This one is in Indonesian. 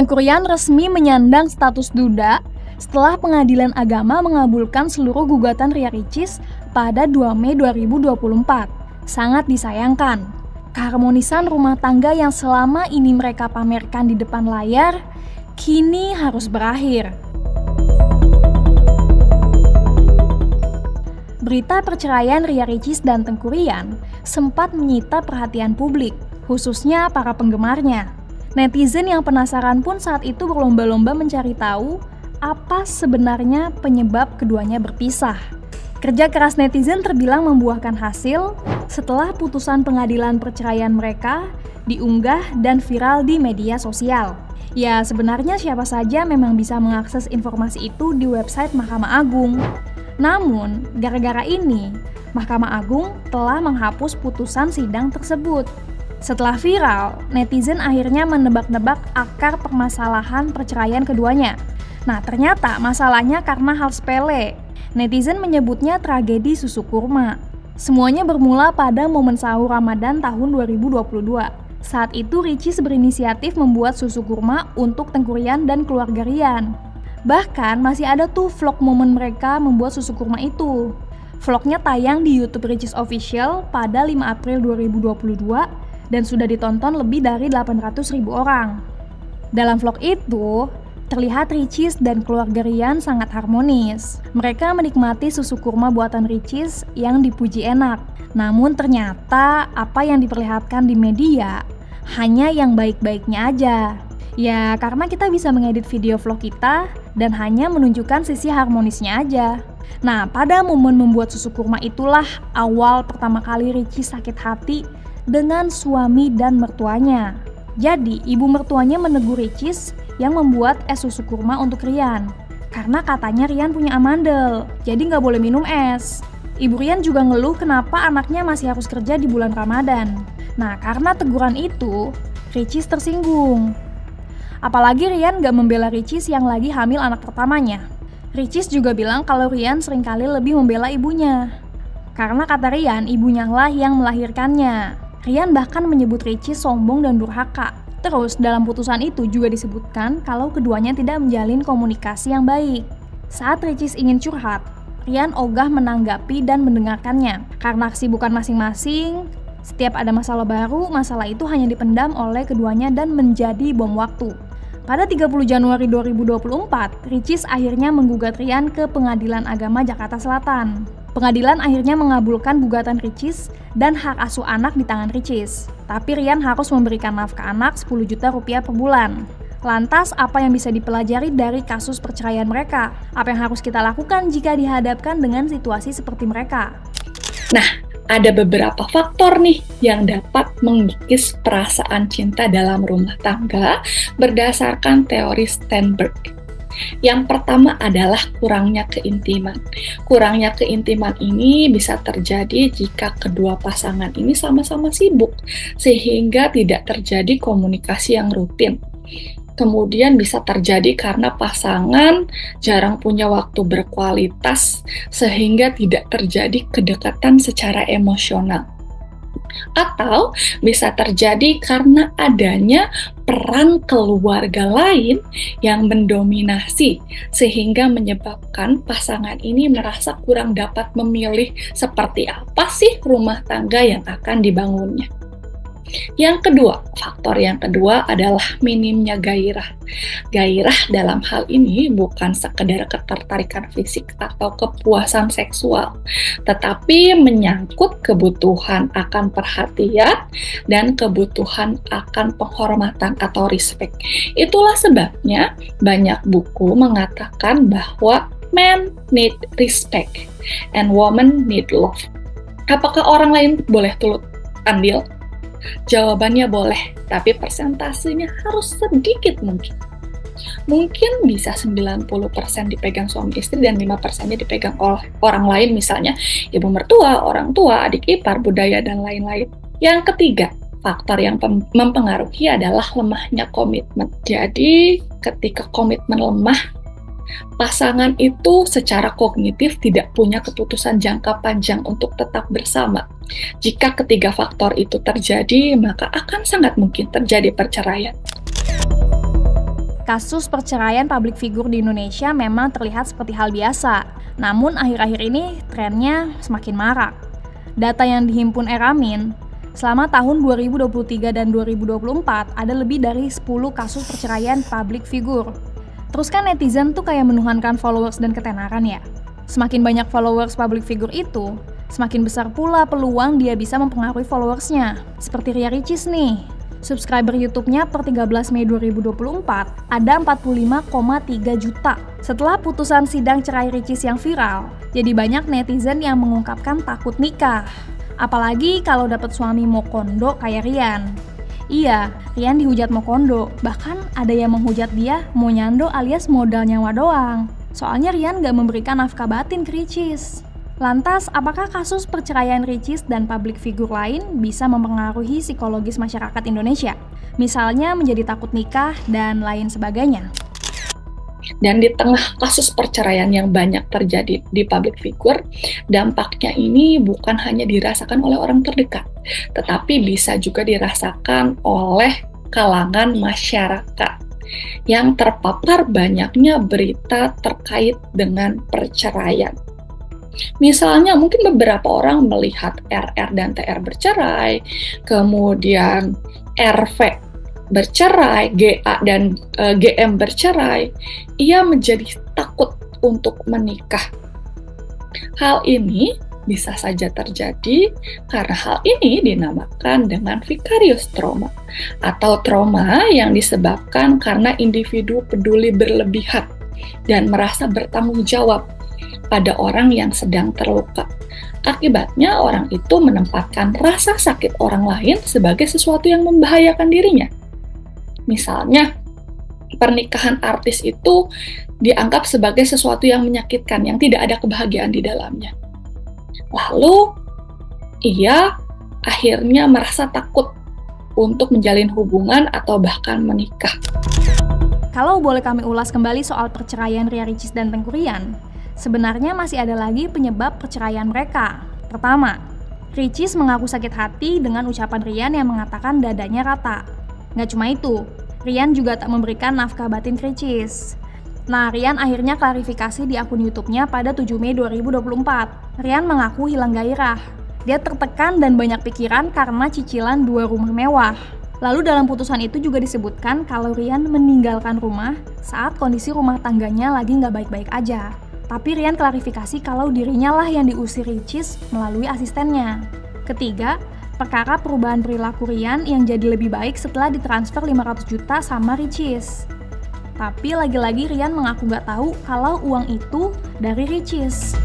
Teuku Ryan resmi menyandang status duda setelah Pengadilan Agama mengabulkan seluruh gugatan Ria Ricis pada 2 Mei 2024. Sangat disayangkan, keharmonisan rumah tangga yang selama ini mereka pamerkan di depan layar kini harus berakhir. Berita perceraian Ria Ricis dan Teuku Ryan sempat menyita perhatian publik, khususnya para penggemarnya. Netizen yang penasaran pun saat itu berlomba-lomba mencari tahu apa sebenarnya penyebab keduanya berpisah. Kerja keras netizen terbilang membuahkan hasil setelah putusan pengadilan perceraian mereka diunggah dan viral di media sosial. Ya, sebenarnya siapa saja memang bisa mengakses informasi itu di website Mahkamah Agung. Namun, gara-gara ini, Mahkamah Agung telah menghapus putusan sidang tersebut. Setelah viral, netizen akhirnya menebak-nebak akar permasalahan perceraian keduanya. Nah, ternyata masalahnya karena hal sepele. Netizen menyebutnya tragedi susu kurma. Semuanya bermula pada momen sahur Ramadan tahun 2022. Saat itu Ricis berinisiatif membuat susu kurma untuk Teuku Ryan dan keluarga Ryan. Bahkan masih ada tuh vlog momen mereka membuat susu kurma itu. Vlognya tayang di YouTube Ricis Official pada 5 April 2022 dan sudah ditonton lebih dari 800.000 orang. Dalam vlog itu, terlihat Ricis dan keluarga Ryan sangat harmonis. Mereka menikmati susu kurma buatan Ricis yang dipuji enak. Namun ternyata apa yang diperlihatkan di media hanya yang baik-baiknya aja. Ya, karena kita bisa mengedit video vlog kita dan hanya menunjukkan sisi harmonisnya aja. Nah, pada momen membuat susu kurma itulah awal pertama kali Ricis sakit hati dengan suami dan mertuanya. Jadi, ibu mertuanya menegur Ricis yang membuat es susu kurma untuk Ryan. Karena katanya Ryan punya amandel, jadi nggak boleh minum es. Ibu Ryan juga ngeluh kenapa anaknya masih harus kerja di bulan Ramadan. Nah, karena teguran itu, Ricis tersinggung. Apalagi Ryan nggak membela Ricis yang lagi hamil anak pertamanya. Ricis juga bilang kalau Ryan seringkali lebih membela ibunya. Karena kata Ryan, ibunya lah yang melahirkannya. Ryan bahkan menyebut Ricis sombong dan durhaka. Terus, dalam putusan itu juga disebutkan kalau keduanya tidak menjalin komunikasi yang baik. Saat Ricis ingin curhat, Ryan ogah menanggapi dan mendengarkannya. Karena kesibukan masing-masing, setiap ada masalah baru, masalah itu hanya dipendam oleh keduanya dan menjadi bom waktu. Pada 30 Januari 2024, Ricis akhirnya menggugat Ryan ke Pengadilan Agama Jakarta Selatan. Pengadilan akhirnya mengabulkan gugatan Ricis dan hak asuh anak di tangan Ricis. Tapi Ryan harus memberikan nafkah anak 10 juta rupiah per bulan. Lantas, apa yang bisa dipelajari dari kasus perceraian mereka? Apa yang harus kita lakukan jika dihadapkan dengan situasi seperti mereka? Nah, ada beberapa faktor nih yang dapat mengikis perasaan cinta dalam rumah tangga berdasarkan teori Sternberg. Yang pertama adalah kurangnya keintiman. Kurangnya keintiman ini bisa terjadi jika kedua pasangan ini sama-sama sibuk, sehingga tidak terjadi komunikasi yang rutin. Kemudian bisa terjadi karena pasangan jarang punya waktu berkualitas, sehingga tidak terjadi kedekatan secara emosional. Atau bisa terjadi karena adanya peran keluarga lain yang mendominasi, sehingga menyebabkan pasangan ini merasa kurang dapat memilih seperti apa sih rumah tangga yang akan dibangunnya. Yang kedua, faktor yang kedua adalah minimnya gairah. Gairah dalam hal ini bukan sekedar ketertarikan fisik atau kepuasan seksual, tetapi menyangkut kebutuhan akan perhatian dan kebutuhan akan penghormatan atau respect. Itulah sebabnya banyak buku mengatakan bahwa men need respect and woman need love. Apakah orang lain boleh turut andil? Jawabannya boleh, tapi persentasenya harus sedikit mungkin. Mungkin bisa 90% dipegang suami istri dan 5%-nya dipegang oleh orang lain, misalnya ibu mertua, orang tua, adik ipar, budaya, dan lain-lain. Yang ketiga, faktor yang mempengaruhi adalah lemahnya komitmen. Jadi, ketika komitmen lemah, pasangan itu secara kognitif tidak punya keputusan jangka panjang untuk tetap bersama. Jika ketiga faktor itu terjadi, maka akan sangat mungkin terjadi perceraian. Kasus perceraian publik figur di Indonesia memang terlihat seperti hal biasa, namun akhir-akhir ini trennya semakin marak. Data yang dihimpun Eramin, selama tahun 2023 dan 2024 ada lebih dari 10 kasus perceraian publik figur. Terus kan netizen tuh kayak menuhankan followers dan ketenaran ya. Semakin banyak followers publik figur itu, semakin besar pula peluang dia bisa mempengaruhi followersnya. Seperti Ria Ricis nih. Subscriber YouTube-nya per 13 Mei 2024 ada 45,3 juta. Setelah putusan sidang cerai Ricis yang viral, jadi banyak netizen yang mengungkapkan takut nikah. Apalagi kalau dapat suami mau kondo kayak Rian. Iya, Rian dihujat mau kondo, bahkan ada yang menghujat dia mau nyando alias modal nyawa doang. Soalnya Rian gak memberikan nafkah batin ke Ricis. Lantas, apakah kasus perceraian Ricis dan publik figur lain bisa mempengaruhi psikologis masyarakat Indonesia? Misalnya menjadi takut nikah dan lain sebagainya. Dan di tengah kasus perceraian yang banyak terjadi di public figure, dampaknya ini bukan hanya dirasakan oleh orang terdekat, tetapi bisa juga dirasakan oleh kalangan masyarakat yang terpapar banyaknya berita terkait dengan perceraian. Misalnya mungkin beberapa orang melihat RR dan TR bercerai, kemudian RV bercerai, GA dan GM bercerai, ia menjadi takut untuk menikah. Hal ini bisa saja terjadi karena hal ini dinamakan dengan vicarious trauma atau trauma yang disebabkan karena individu peduli berlebihan dan merasa bertanggung jawab pada orang yang sedang terluka. Akibatnya orang itu menempatkan rasa sakit orang lain sebagai sesuatu yang membahayakan dirinya. Misalnya, pernikahan artis itu dianggap sebagai sesuatu yang menyakitkan, yang tidak ada kebahagiaan di dalamnya. Lalu, ia akhirnya merasa takut untuk menjalin hubungan atau bahkan menikah. Kalau boleh kami ulas kembali soal perceraian Ria Ricis dan Tengku Rian, sebenarnya masih ada lagi penyebab perceraian mereka. Pertama, Ricis mengaku sakit hati dengan ucapan Rian yang mengatakan dadanya rata. Nggak cuma itu, Rian juga tak memberikan nafkah batin ke Ricis. Nah, Rian akhirnya klarifikasi di akun YouTube-nya pada 7 Mei 2024. Rian mengaku hilang gairah. Dia tertekan dan banyak pikiran karena cicilan 2 rumah mewah. Lalu dalam putusan itu juga disebutkan kalau Rian meninggalkan rumah saat kondisi rumah tangganya lagi nggak baik-baik aja. Tapi Rian klarifikasi kalau dirinya lah yang diusir Ricis melalui asistennya. Ketiga, perkara perubahan perilaku Rian yang jadi lebih baik setelah ditransfer 500 juta sama Ricis. Tapi lagi-lagi Rian mengaku nggak tahu kalau uang itu dari Ricis.